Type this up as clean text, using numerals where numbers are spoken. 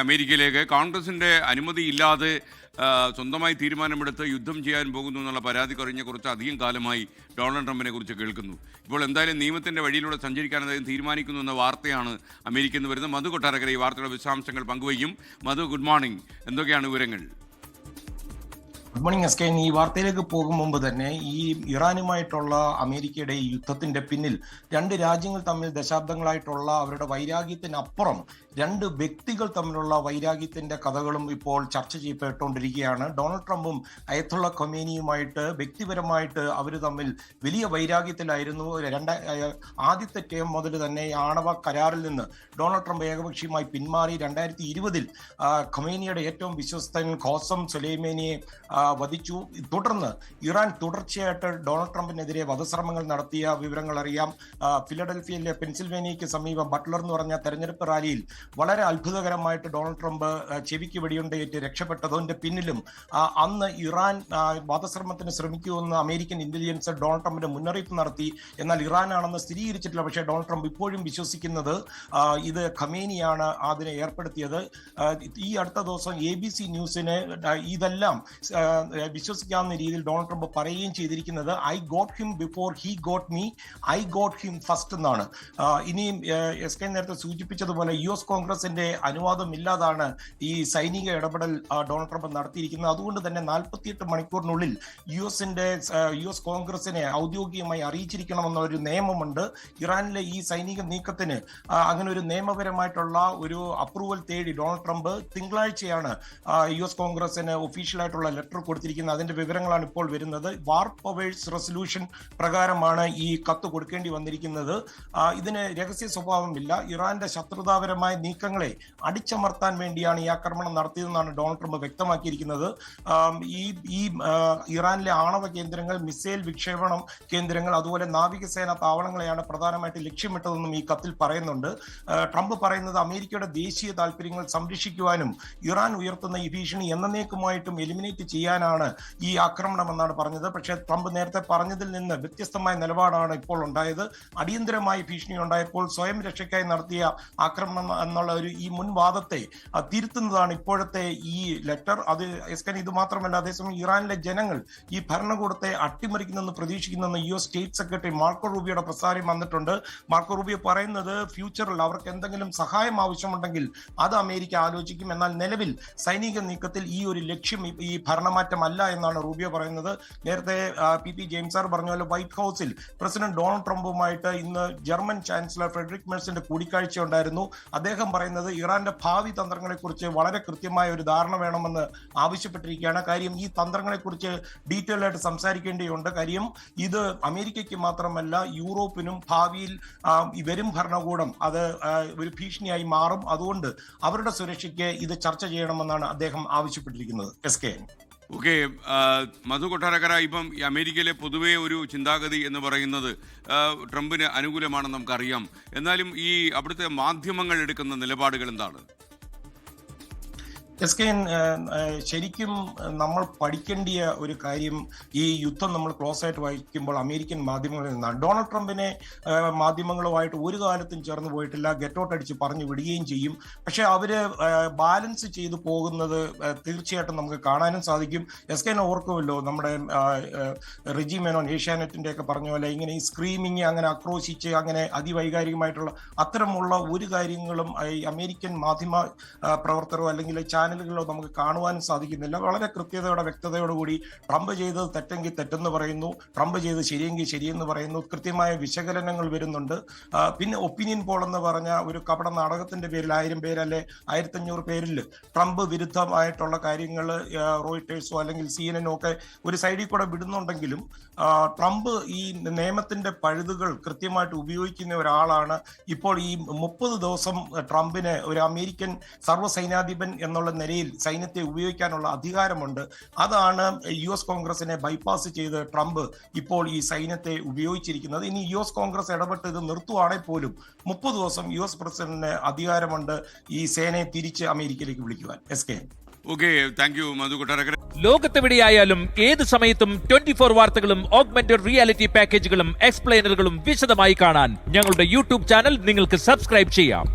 അമേരിക്കയിലേക്ക് കോൺഗ്രസിന്റെ അനുമതിയില്ലാതെ സ്വന്തമായി തീരുമാനമെടുത്ത് യുദ്ധം ചെയ്യാൻ പോകുന്നു എന്നുള്ള പരാതി കഴിഞ്ഞ കുറച്ച് അധികം കാലമായി ഡൊണാൾഡ് ട്രംപിനെ കുറിച്ച് കേൾക്കുന്നു. ഇപ്പോൾ എന്തായാലും നിയമത്തിന്റെ വഴിയിലൂടെ സഞ്ചരിക്കാൻ അദ്ദേഹം തീരുമാനിക്കുന്നു എന്ന വാർത്തയാണ് അമേരിക്കയിൽ നിന്ന് വരുന്നത്. മധു കൊട്ടാരക്കര ഈ വാർത്തയുടെ വിശദാംശങ്ങൾ പങ്കുവയ്ക്കും. മധു, ഗുഡ് മോർണിംഗ്. എന്തൊക്കെയാണ് വിവരങ്ങൾ? Good morning S K. ഈ വാർത്തയിലേക്ക് പോകും മുമ്പ് തന്നെ ഈ ഇറാനുമായിട്ടുള്ള അമേരിക്കയുടെ ഈ യുദ്ധത്തിന്റെ പിന്നിൽ രണ്ട് രാജ്യങ്ങൾ തമ്മിൽ ദശാബ്ദങ്ങളായിട്ടുള്ള അവരുടെ വൈരാഗ്യത്തിനപ്പുറം രണ്ട് വ്യക്തികൾ തമ്മിലുള്ള വൈരാഗ്യത്തിന്റെ കഥകളും ഇപ്പോൾ ചർച്ച ചെയ്യപ്പെട്ടുകൊണ്ടിരിക്കുകയാണ്. ഡൊണാൾഡ് ട്രംപും അയത്തുള്ള ഖൊമേനിയുമായിട്ട് വ്യക്തിപരമായിട്ട് അവർ തമ്മിൽ വലിയ വൈരാഗ്യത്തിലായിരുന്നു. ആദ്യത്തെ ടേം മുതൽ തന്നെ ആണവ കരാറിൽ നിന്ന് ഡൊണാൾഡ് ട്രംപ് ഏകപക്ഷീയമായി പിന്മാറി 2020 ഖൊമേനിയുടെ ഏറ്റവും വിശ്വസ്തൻ ഖാസം സുലൈമാനിയെ വധിച്ചു. തുടർന്ന് ഇറാൻ തുടർച്ചയായിട്ട് ഡൊണാൾഡ് ട്രംപിനെതിരെ വധശ്രമങ്ങൾ നടത്തിയ വിവരങ്ങൾ അറിയാം. ഫിലഡൽഫിയയിലെ പെൻസിൽവേനിയയ്ക്ക് സമീപം ബട്ട്ലർ എന്ന് പറഞ്ഞ തെരഞ്ഞെടുപ്പ് റാലിയിൽ വളരെ അത്ഭുതകരമായിട്ട് ഡൊണാൾഡ് ട്രംപ് ചെവിക്ക് വെടിയുണ്ടേറ്റ് രക്ഷപ്പെട്ടതിന്റെ പിന്നിലും അന്ന് ഇറാൻ വധശ്രമത്തിന് ശ്രമിക്കുമെന്ന് അമേരിക്കൻ ഇന്റലിജൻസ് ഡൊണാൾഡ് ട്രംപിന് മുന്നറിയിപ്പ് നടത്തി. എന്നാൽ ഇറാനാണെന്ന് സ്ഥിരീകരിച്ചിട്ടില്ല. പക്ഷേ ഡൊണാൾഡ് ട്രംപ് ഇപ്പോഴും വിശ്വസിക്കുന്നത് ഇത് ഖമേനിയാണ് അതിനെ ഏർപ്പെടുത്തിയത്. ഈ അടുത്ത ദിവസം ABC ന്യൂസിന് ഇതെല്ലാം വിശ്വസിക്കാവുന്ന രീതിയിൽ ഡൊണാൾഡ് ട്രംപ് പറയുകയും ചെയ്തിരിക്കുന്നത് I got him before he got me, I got him first എന്നാണ്. ഇനിയും എസ് കെ നേരത്തെ സൂചിപ്പിച്ചതുപോലെ US കോൺഗ്രസിന്റെ അനുവാദം ഇല്ലാതാണ് ഈ സൈനിക ഇടപെടൽ ഡൊണാൾഡ് ട്രംപ് നടത്തിയിരിക്കുന്നത്. അതുകൊണ്ട് തന്നെ 48 മണിക്കൂറിനുള്ളിൽ US കോൺഗ്രസിനെ ഔദ്യോഗികമായി അറിയിച്ചിരിക്കണമെന്ന ഒരു നിയമമുണ്ട്. ഇറാനിലെ ഈ സൈനിക നീക്കത്തിന് അങ്ങനെ ഒരു നിയമപരമായിട്ടുള്ള ഒരു അപ്രൂവൽ തേടി ഡൊണാൾഡ് ട്രംപ് തിങ്കളാഴ്ചയാണ് US കോൺഗ്രസിന് ഒഫീഷ്യലായിട്ടുള്ള ലെറ്റർ കൊടുത്തിരിക്കുന്നത്. അതിന്റെ വിവരങ്ങളാണ് ഇപ്പോൾ വരുന്നത്. വാർ പവേഴ്സ് റെസൊല്യൂഷൻ പ്രകാരമാണ് ഈ കത്ത് കൊടുക്കേണ്ടി വന്നിരിക്കുന്നത്. ഇതിന് രഹസ്യ സ്വഭാവമില്ല. ഇറാന്റെ ശത്രുതാപരമായ നീക്കങ്ങളെ അടിച്ചമർത്താൻ വേണ്ടിയാണ് ഈ ആക്രമണം നടത്തിയതെന്നാണ് ഡൊണാൾഡ് ട്രംപ് വ്യക്തമാക്കിയിരിക്കുന്നത്. ഈ ഇറാനിലെ ആണവ കേന്ദ്രങ്ങൾ, മിസൈൽ വിക്ഷേപണം കേന്ദ്രങ്ങൾ, അതുപോലെ നാവികസേന താവളങ്ങളെയാണ് പ്രധാനമായിട്ട് ലക്ഷ്യമിട്ടതെന്നും ഈ കത്തിൽ പറയുന്നുണ്ട്. ട്രംപ് പറയുന്നത് അമേരിക്കയുടെ ദേശീയ താല്പര്യങ്ങൾ സംരക്ഷിക്കുവാനും ഇറാൻ ഉയർത്തുന്ന ഈ ഭീഷണി എന്നേക്കുമായിട്ടും എലിമിനേറ്റ് ചെയ്യാനാണ് ഈ ആക്രമണം എന്നാണ് പറഞ്ഞത്. പക്ഷേ ട്രംപ് നേരത്തെ പറഞ്ഞതിൽ നിന്ന് വ്യത്യസ്തമായ നിലപാടാണ് ഇപ്പോൾ ഉണ്ടായത്. അടിയന്തരമായി ഭീഷണി ഉണ്ടായപ്പോൾ സ്വയം രക്ഷയ്ക്കായി നടത്തിയ ആക്രമണം എന്നുള്ള ഈ മുൻവാദത്തെ തിരുത്തുന്നതാണ് ഇപ്പോഴത്തെ ഈ ലെറ്റർ. അത് എസ്കൻ ഇത് മാത്രമല്ല, അതേസമയം ഇറാനിലെ ജനങ്ങൾ ഈ ഭരണകൂടത്തെ അട്ടിമറിക്കുന്നെന്ന് പ്രതീക്ഷിക്കുന്നെന്ന് US സ്റ്റേറ്റ് സെക്രട്ടറി മാർക്കോ റൂബിയോയുടെ പ്രസ്താവന വന്നിട്ടുണ്ട്. മാർക്കോ റൂബിയോ പറയുന്നത് ഫ്യൂച്ചറിൽ അവർക്ക് എന്തെങ്കിലും സഹായം ആവശ്യമുണ്ടെങ്കിൽ അത് അമേരിക്ക ആലോചിക്കും. എന്നാൽ നിലവിൽ സൈനിക നീക്കത്തിൽ ഈ ഒരു ലക്ഷ്യം ഈ ഭരണമാറ്റമല്ല എന്നാണ് റൂബിയോ പറയുന്നത്. നേരത്തെ PP ജെയിംസ് സാർ പറഞ്ഞ പോലെ വൈറ്റ് ഹൗസിൽ പ്രസിഡന്റ് ഡൊണാൾഡ് ട്രംപുമായിട്ട് ഇന്ന് ജർമ്മൻ ചാൻസലർ ഫ്രെഡറിക് മെഴ്സിന്റെ കൂടിക്കാഴ്ച ഉണ്ടായിരുന്നു. അദ്ദേഹം പറയുന്നത് ഇറാന്റെ ഭാവി തന്ത്രങ്ങളെക്കുറിച്ച് വളരെ കൃത്യമായ ഒരു ധാരണ വേണമെന്ന് ആവശ്യപ്പെട്ടിരിക്കുകയാണ്. കാര്യം ഈ തന്ത്രങ്ങളെക്കുറിച്ച് ഡീറ്റെയിൽ ആയിട്ട് സംസാരിക്കേണ്ടിയുണ്ട്. കാര്യം ഇത് അമേരിക്കയ്ക്ക് മാത്രമല്ല യൂറോപ്പിനും ഭാവിയിൽ വരും ഭരണകൂടം അത് ഒരു ഭീഷണിയായി മാറും. അതുകൊണ്ട് അവരുടെ സുരക്ഷയ്ക്ക് ഇത് ചർച്ച ചെയ്യണമെന്നാണ് അദ്ദേഹം ആവശ്യപ്പെട്ടിരിക്കുന്നത്. ഓക്കെ, മധു കൊട്ടാരക്കര, ഇപ്പം അമേരിക്കയിലെ പൊതുവേ ഒരു ചിന്താഗതി എന്ന് പറയുന്നത് ട്രംപിന് അനുകൂലമാണെന്ന് നമുക്കറിയാം. എന്നാലും ഈ അവിടുത്തെ മാധ്യമങ്ങൾ എടുക്കുന്ന നിലപാടുകൾ എന്താണ്? ശരിക്കും നമ്മൾ പഠിക്കേണ്ടിയ ഒരു കാര്യം, ഈ യുദ്ധം നമ്മൾ ക്ലോസ് ആയിട്ട് വായിക്കുമ്പോൾ അമേരിക്കൻ മാധ്യമങ്ങളിൽ നിന്നാണ്. ഡൊണാൾഡ് ട്രംപിനെ മാധ്യമങ്ങളുമായിട്ട് ഒരു കാലത്തും ചേർന്ന് പോയിട്ടില്ല, ഗെറ്റ് ഔട്ട് അടിച്ച് പറഞ്ഞു വിടുകയും ചെയ്യും. പക്ഷെ അവര് ബാലൻസ് ചെയ്തു പോകുന്നത് തീർച്ചയായിട്ടും നമുക്ക് കാണാനും സാധിക്കും. ഓർക്കുമല്ലോ, നമ്മുടെ റിജി മേനോൻ ഏഷ്യാനെറ്റിന്റെ ഒക്കെ പറഞ്ഞ പോലെ ഇങ്ങനെ ഈ സ്ക്രീമിങ്, അങ്ങനെ ആക്രോശിച്ച്, അങ്ങനെ അതിവൈകാരികമായിട്ടുള്ള അത്തരമുള്ള ഒരു കാര്യങ്ങളും ഈ അമേരിക്കൻ മാധ്യമ പ്രവർത്തകരോ അല്ലെങ്കിൽ ചാനലുകളിലോ നമുക്ക് കാണുവാനും സാധിക്കുന്നില്ല. വളരെ കൃത്യതയോടെ വ്യക്തതയോടുകൂടി ട്രംപ് ചെയ്തത് തെറ്റെങ്കിൽ തെറ്റെന്ന് പറയുന്നു, ട്രംപ് ചെയ്ത് ശരിയെങ്കിൽ ശരിയെന്ന് പറയുന്നു. കൃത്യമായ വിശകലനങ്ങൾ വരുന്നുണ്ട്. പിന്നെ ഒപ്പീനിയൻ പോൾ എന്ന് പറഞ്ഞ ഒരു കപട നാടകത്തിന്റെ പേരിൽ 1000 പേരല്ലെ 1500 പേരിൽ ട്രംപ് വിരുദ്ധമായിട്ടുള്ള കാര്യങ്ങൾ റോയിട്ടേഴ്സോ അല്ലെങ്കിൽ CNN ഒക്കെ ഒരു സൈഡിൽ കൂടെ വിടുന്നുണ്ടെങ്കിലും ട്രംപ് ഈ നിയമത്തിന്റെ പഴുതുകൾ കൃത്യമായിട്ട് ഉപയോഗിക്കുന്ന ഒരാളാണ്. ഇപ്പോൾ ഈ 30 ദിവസം ട്രംപിന് ഒരു അമേരിക്കൻ സർവ്വസൈന്യാധിപൻ എന്നുള്ള നിലയിൽ സൈന്യത്തെ ഉപയോഗിക്കാനുള്ള അധികാരമുണ്ട്. അതാണ് US കോൺഗ്രസിനെ ബൈപ്പാസ് ചെയ്ത് ട്രംപ് ഇപ്പോൾ ഈ സൈന്യത്തെ ഉപയോഗിച്ചിരിക്കുന്നത്. ഇനി US കോൺഗ്രസ് ഇടപെട്ട് ഇത് നിർത്തുവാണെങ്കിൽ പോലും 30 ദിവസം US പ്രസിഡന്റിന് അധികാരമുണ്ട് ഈ സേനയെ തിരിച്ച് അമേരിക്കയിലേക്ക് വിളിക്കുവാൻ. ഓക്കെ, താങ്ക് യു മധു കൊട്ടാരക്കര. ലോകത്തെവിടെയായാലും ഏത് സമയത്തും 24 വാർത്തകളും ഓഗ്മെന്റഡ് റിയാലിറ്റി പാക്കേജുകളും എക്സ്പ്ലെയിനറുകളും വിശദമായി കാണാൻ ഞങ്ങളുടെ YouTube ചാനൽ നിങ്ങൾക്ക് സബ്സ്ക്രൈബ് ചെയ്യാം.